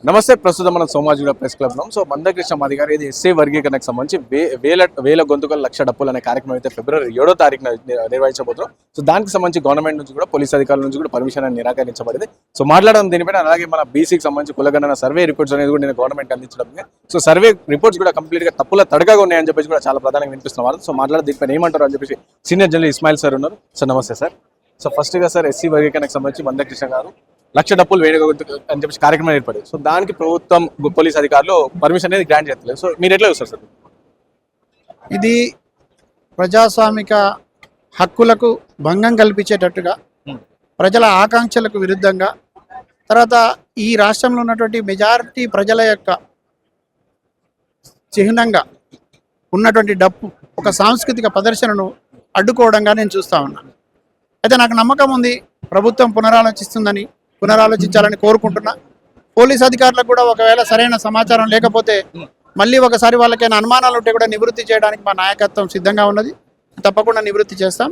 నమస్తే. ప్రస్తుతం మనం సోమాజిగూడ ప్రెస్ క్లబ్ లో. సో మందకృష్ణ మాది గారు ఇది ఎస్సీ వర్గీకరణకు సంబంధించి వేల గొంతుకల లక్ష డప్పులు అనే కార్యక్రమం అయితే ఫిబ్రవరి 7వ తారీఖున నిర్వహించబోతున్నాం. సో దానికి సంబంధించి గవర్నమెంట్ నుంచి కూడా పోలీస్ అధికారుల నుంచి కూడా పర్మిషన్ అని నిరాకరించబడింది. సో మాట్లాడడం దీనిపైన అలాగే మన బీసీకి సంబంధించి కులగణన సర్వే రిపోర్ట్స్ అనేది కూడా నేను గవర్నమెంట్ అందించడం. సో సర్వే రిపోర్ట్స్ కూడా కంప్లీట్ గా తప్పుల తడకగా ఉన్నాయని చెప్పేసి కూడా చాలా ప్రధానంగా వినిపిస్తున్నారు. సో మాట్లాడే దీనిపైన ఏమంటారు అని చెప్పేసి సీనియర్ జర్నలిస్ట్ ఇస్మాయిల్ సార్ ఉన్నారు. సో నమస్తే సార్. సో ఫస్ట్ గా సార్ ఎస్సీ వర్గీకరణకు సంబంధించి మందకృష్ణ గారు లక్ష డప్పులు వేడుక అని చెప్పేసి కార్యక్రమం ఏర్పడింది. సో దానికి ప్రభుత్వం పోలీస్ అధికారులు పర్మిషన్ అనేది గ్రాంట్ చేస్తలేదు. సో మీరు ఎట్లా చూస్తారు సార్? ఇది ప్రజాస్వామిక హక్కులకు భంగం కల్పించేటట్టుగా, ప్రజల ఆకాంక్షలకు విరుద్ధంగా, తర్వాత ఈ రాష్ట్రంలో ఉన్నటువంటి మెజారిటీ ప్రజల యొక్క చిహ్నంగా ఉన్నటువంటి డప్పు ఒక సాంస్కృతిక ప్రదర్శనను అడ్డుకోవడంగా నేను చూస్తూ ఉన్నాను. అయితే నాకు నమ్మకం ఉంది ప్రభుత్వం పునరాలోచించాలని కోరుకుంటున్నా. పోలీస్ అధికారులకు కూడా ఒకవేళ సరైన సమాచారం లేకపోతే మళ్ళీ ఒకసారి వాళ్ళకైనా అనుమానాలు ఉంటే కూడా నివృత్తి చేయడానికి మా నాయకత్వం సిద్ధంగా ఉన్నది. తప్పకుండా నివృత్తి చేస్తాం.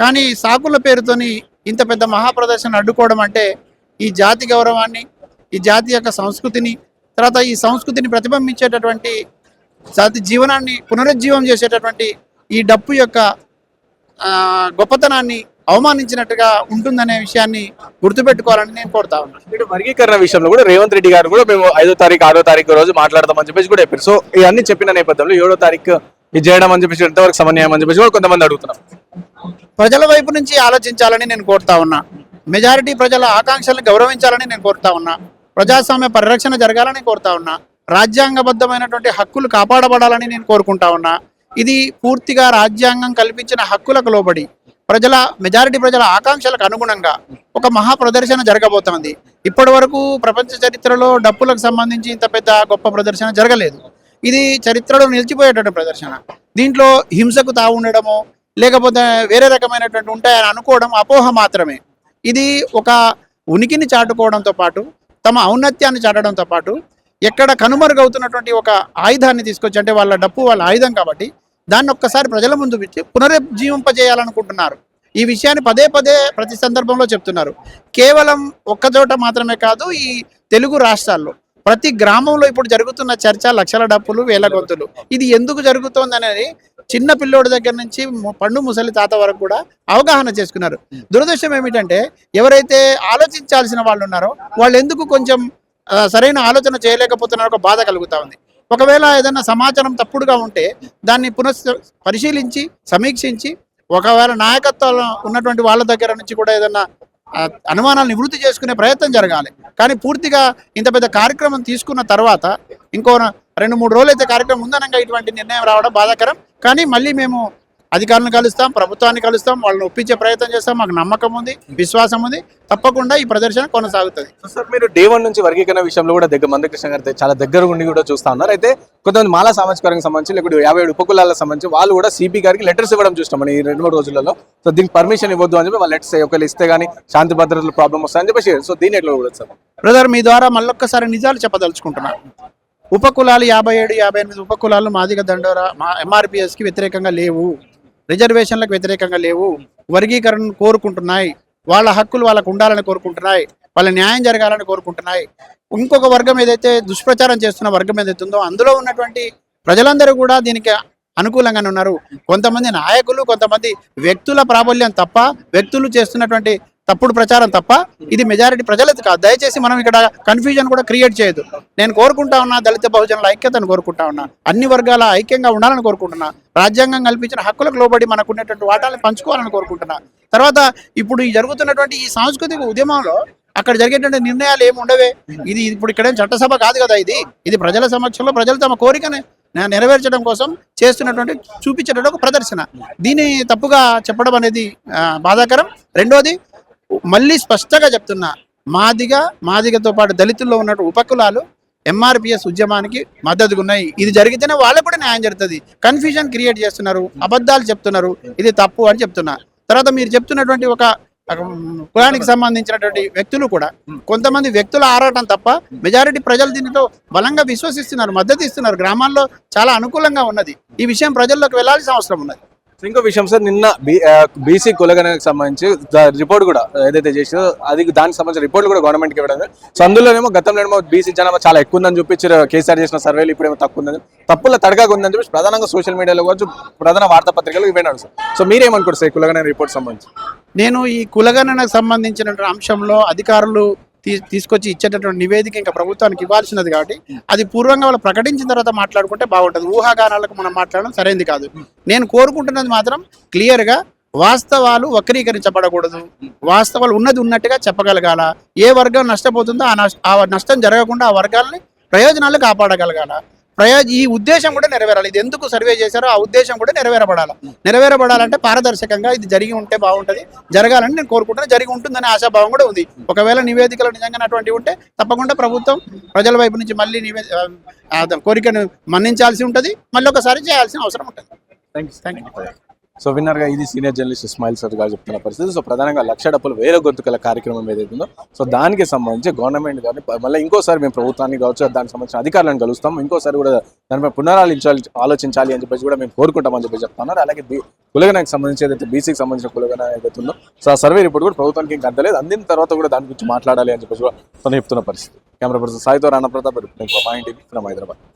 కానీ సాకుల పేరుతోని ఇంత పెద్ద మహాప్రదర్శన అడ్డుకోవడం అంటే ఈ జాతి గౌరవాన్ని, ఈ జాతి యొక్క సంస్కృతిని, తర్వాత ఈ సంస్కృతిని ప్రతిబింబించేటటువంటి జాతి జీవనాన్ని పునరుజ్జీవం చేసేటటువంటి ఈ డప్పు యొక్క గొప్పతనాన్ని అవమానించినట్టుగా ఉంటుందనే విషయాన్ని గుర్తుపెట్టుకోవాలని నేను కోరుతా ఉన్నాను. వర్గీకరణ విషయంలో కూడా రేవంత్ రెడ్డి గారు కూడా మేము 5వ తారీఖు 6వ తారీఖు రోజు మాట్లాడదామని చెప్పేసి కూడా చెప్పారు. సో ఇవన్నీ చెప్పిన నేపథ్యంలో 7వ తారీఖు ఇది చేయడం అని చెప్పేసి ఎంతవరకు సమన్వయం అని చెప్పేసి కూడా కొంతమంది అడుగుతున్నారు. ప్రజల వైపు నుంచి ఆలోచించాలని నేను కోరుతా ఉన్నా. మెజారిటీ ప్రజల ఆకాంక్షలను గౌరవించాలని నేను కోరుతా ఉన్నా. ప్రజాస్వామ్య పరిరక్షణ జరగాలని కోరుతా ఉన్నా. రాజ్యాంగబద్ధమైనటువంటి హక్కులు కాపాడబడాలని నేను కోరుకుంటా ఉన్నా. ఇది పూర్తిగా రాజ్యాంగం కల్పించిన హక్కులకు లోబడి మెజారిటీ ప్రజల ఆకాంక్షలకు అనుగుణంగా ఒక మహా ప్రదర్శన జరగబోతోంది. ఇప్పటి వరకు ప్రపంచ చరిత్రలో డప్పులకు సంబంధించి ఇంత పెద్ద గొప్ప ప్రదర్శన జరగలేదు. ఇది చరిత్రలో నిలిచిపోయేటువంటి ప్రదర్శన. దీంట్లో హింసకు తావు ఉండడమో లేకపోతే వేరే రకమైనటువంటి ఉంటాయని అనుకోవడం అపోహ మాత్రమే. ఇది ఒక ఉనికిని చాటుకోవడంతో పాటు, తమ ఔన్నత్యాన్ని చాటడంతో పాటు, ఎక్కడ కనుమరుగవుతున్నటువంటి ఒక ఆయుధాన్ని తీసుకొచ్చి, అంటే వాళ్ళ డప్పు వాళ్ళ ఆయుధం కాబట్టి దాన్ని ఒక్కసారి ప్రజల ముందు పెట్టి పునరుజ్జీవింపజేయాలనుకుంటున్నారు. ఈ విషయాన్ని పదే పదే ప్రతి సందర్భంలో చెప్తున్నారు. కేవలం ఒక్కచోట మాత్రమే కాదు, ఈ తెలుగు రాష్ట్రాల్లో ప్రతి గ్రామంలో ఇప్పుడు జరుగుతున్న చర్చ లక్షల డప్పులు వేల గొంతులు. ఇది ఎందుకు జరుగుతోంది అనేది చిన్న పిల్లోడి దగ్గర నుంచి పండు ముసలి తాత వరకు కూడా అవగాహన చేసుకున్నారు. దురదృష్టం ఏమిటంటే ఎవరైతే ఆలోచించాల్సిన వాళ్ళు ఉన్నారో వాళ్ళు ఎందుకు కొంచెం సరైన ఆలోచన చేయలేకపోతున్నారో ఒక బాధ కలుగుతూ ఉంది. ఒకవేళ ఏదైనా సమాచారం తప్పుడుగా ఉంటే దాన్ని పరిశీలించి సమీక్షించి ఒకవేళ నాయకత్వంలో ఉన్నటువంటి వాళ్ళ దగ్గర నుంచి కూడా ఏదైనా అనుమానాలు నివృత్తి చేసుకునే ప్రయత్నం జరగాలి. కానీ పూర్తిగా ఇంత పెద్ద కార్యక్రమం తీసుకున్న తర్వాత ఇంకో 2-3 రోజులు అయితే కార్యక్రమం ఉందనగా ఇటువంటి నిర్ణయం రావడం బాధాకరం. కానీ మళ్ళీ మేము అధికారులను కలుస్తాం, ప్రభుత్వాన్ని కలుస్తాం, వాళ్ళని ఒప్పించే ప్రయత్నం చేస్తాం. మాకు నమ్మకం ఉంది, విశ్వాసం ఉంది. తప్పకుండా ఈ ప్రదర్శన కొనసాగుతుంది. సార్, మీరు డే 1 నుంచి వర్గీకరణ విషయంలో కూడా మందకృష్ణ గారు చాలా దగ్గర ఉండి కూడా చూస్తా ఉన్నారు. అయితే కొంతమంది మాలా సామాజిక వర్గం సంబంధించి లేకపోతే 57 ఉపకులాలకు సంబంధించి వాళ్ళు కూడా సిపి గారికి లెటర్స్ ఇవ్వడం చూస్తాం ఈ 2-3 రోజులలో. సో దీనికి పర్మిషన్ ఇవ్వద్దు అని చెప్పి వాళ్ళు లెటర్స్ ఒకవేళ ఇస్తే కానీ శాంతి భద్రతల ప్రాబ్లం వస్తాయని చెప్పేసి. సో దీని ఎట్లా కూడా సార్? బ్రదర్, మీ ద్వారా మళ్ళొక్కసారి నిజాలు చెప్పదలుచుకుంటున్నాను. ఉపకులాలు 57-58 ఉపకులాలు మాదిగ దండోర ఎంఆర్పిఎస్కి వ్యతిరేకంగా లేవు, రిజర్వేషన్లకు వ్యతిరేకంగా లేవు, వర్గీకరణ కోరుకుంటున్నాయి, వాళ్ళ హక్కులు వాళ్ళకు ఉండాలని కోరుకుంటున్నాయి, వాళ్ళ న్యాయం జరగాలని కోరుకుంటున్నాయి. ఇంకొక వర్గం ఏదైతే దుష్ప్రచారం చేస్తున్న వర్గం ఏదైతే ఉందో అందులో ఉన్నటువంటి ప్రజలందరూ కూడా దీనికి అనుకూలంగానే ఉన్నారు. కొంతమంది నాయకులు, కొంతమంది వ్యక్తుల ప్రాబల్యం తప్ప, వ్యక్తులు చేస్తున్నటువంటి తప్పుడు ప్రచారం తప్ప ఇది మెజారిటీ ప్రజలది కాదు. దయచేసి మనం ఇక్కడ కన్ఫ్యూజన్ కూడా క్రియేట్ చేయదు. నేను కోరుకుంటా ఉన్నా దళిత బహుజనుల ఐక్యతను కోరుకుంటా ఉన్నా, అన్ని వర్గాల ఐక్యంగా ఉండాలని కోరుకుంటున్నా, రాజ్యాంగం కల్పించిన హక్కులకు లోబడి మనకు ఉన్నటువంటి వాటాలను పంచుకోవాలని కోరుకుంటున్నా. తర్వాత ఇప్పుడు ఈ జరుగుతున్నటువంటి ఈ సాంస్కృతిక ఉద్యమంలో అక్కడ జరిగేటువంటి నిర్ణయాలు ఏమి ఉండవే. ఇది ఇప్పుడు ఇక్కడేం చట్టసభ కాదు కదా. ఇది ప్రజల సమక్షంలో ప్రజలు తమ కోరికని నెరవేర్చడం కోసం చేస్తున్నటువంటి చూపించేటువంటి ఒక ప్రదర్శన. దీన్ని తప్పుగా చెప్పడం అనేది బాధాకరం. రెండోది, మళ్ళీ స్పష్టంగా చెప్తున్నా, మాదిగతో పాటు దళితుల్లో ఉన్నట్టు ఉపకులాలు ఎంఆర్పిఎస్ ఉద్యమానికి మద్దతుగా ఉన్నాయి. ఇది జరిగితేనే వాళ్ళకు కూడా న్యాయం జరుగుతుంది. కన్ఫ్యూజన్ క్రియేట్ చేస్తున్నారు, అబద్ధాలు చెప్తున్నారు, ఇది తప్పు అని చెప్తున్నా. తర్వాత మీరు చెప్తున్నటువంటి ఒక కులానికి సంబంధించినటువంటి వ్యక్తులు కూడా కొంతమంది వ్యక్తుల ఆరాటం తప్ప మెజారిటీ ప్రజలు దీనిలో బలంగా విశ్వసిస్తున్నారు, మద్దతు ఇస్తున్నారు. గ్రామాల్లో చాలా అనుకూలంగా ఉన్నది. ఈ విషయం ప్రజల్లోకి వెళ్లాల్సిన అవసరం ఉన్నది. ఇంకో విషయం సార్, నిన్న బీసీ కులగణకు సంబంధించి రిపోర్ట్ కూడా ఏదైతే చేసిందో అది దానికి సంబంధించిన రిపోర్ట్ కూడా గవర్నమెంట్కి ఇవ్వడం జరిగింది. సో అందులోనేమో గతంలో బీసీ జనాభా చాలా ఎక్కువ ఉందని చూపించారు, కేసీఆర్ చేసిన సర్వేలు ఇప్పుడేమో తక్కువ ఉందని, తప్పుల తడగా ఉందని చెప్పి ప్రధానంగా సోషల్ మీడియాలో కావచ్చు, ప్రధాన వార్తాపత్రికలు ఇవ్వనాడు సార్. సో మీరేమనుకోరు సార్ కులగణ రిపోర్ట్ సంబంధించి? నేను ఈ కులగణనకు సంబంధించిన అంశంలో అధికారులు తీసుకొచ్చి ఇచ్చేటటువంటి నివేదిక ఇంకా ప్రభుత్వానికి ఇవ్వాల్సినది కాబట్టి అది పూర్వంగా వాళ్ళు ప్రకటించిన తర్వాత మాట్లాడుకుంటే బాగుంటుంది. ఊహాగానాలకు మనం మాట్లాడడం సరైనది కాదు. నేను కోరుకుంటున్నది మాత్రం క్లియర్గా వాస్తవాలు వక్రీకరించబడకూడదు, వాస్తవాలు ఉన్నది ఉన్నట్టుగా చెప్పగలగాల. ఏ వర్గం నష్టపోతుందో ఆ నష్టం జరగకుండా ఆ వర్గాలని ప్రయోజనాలు కాపాడగలగాల. ఈ ఉద్దేశం కూడా నెరవేరాలి. ఇది ఎందుకు సర్వే చేశారో ఆ ఉద్దేశం కూడా నెరవేరబడాలంటే పారదర్శకంగా ఇది జరిగి ఉంటే బాగుంటుంది, జరగాలని నేను కోరుకుంటున్నాను. జరిగి ఉంటుందనే ఆశాభావం కూడా ఉంది. ఒకవేళ నివేదికలు నిజంగా అటువంటివి ఉంటే తప్పకుండా ప్రభుత్వం ప్రజల వైపు నుంచి మళ్ళీ కోరికను మన్నించాల్సి ఉంటుంది, మళ్ళీ ఒకసారి చేయాల్సిన అవసరం ఉంటుంది. Thank you. సో విన్నర్గా ఇది సీనియర్ జర్నలిస్ట్ ఇస్మాయిల్ సార్ గారు చెప్తున్న పరిస్థితి. సో ప్రధానంగా 1,00,000 డప్పులు వేల గొంతుకల కార్యక్రమం ఏదైతుందో సో దానికి సంబంధించి గవర్నమెంట్ కానీ మళ్ళీ ఇంకోసారి మేము ప్రభుత్వాన్ని కావచ్చు దానికి సంబంధించిన అధికారులను కలుస్తాం, ఇంకోసారి కూడా దానిపై ఆలోచించాలి అని చెప్పేసి కూడా మేము కోరుకుంటామని చెప్పి చెప్తున్నారు. అలాగే కులగణకు సంబంధించి ఏదైతే బీసీకి సంబంధించిన కులగణ ఏదైతే ఉందో సో ఆ సర్వే రిపోర్ట్ కూడా ప్రభుత్వానికి ఇంకా అందలేదు, అందిన తర్వాత కూడా దాని గురించి మాట్లాడాలి అని చెప్పేసి కూడా తను చెప్తున్న పరిస్థితి. కెమెరా పర్సన్ సాయితో రాణా ప్రతాప్, మా ఇంటికి హైదరాబాద్.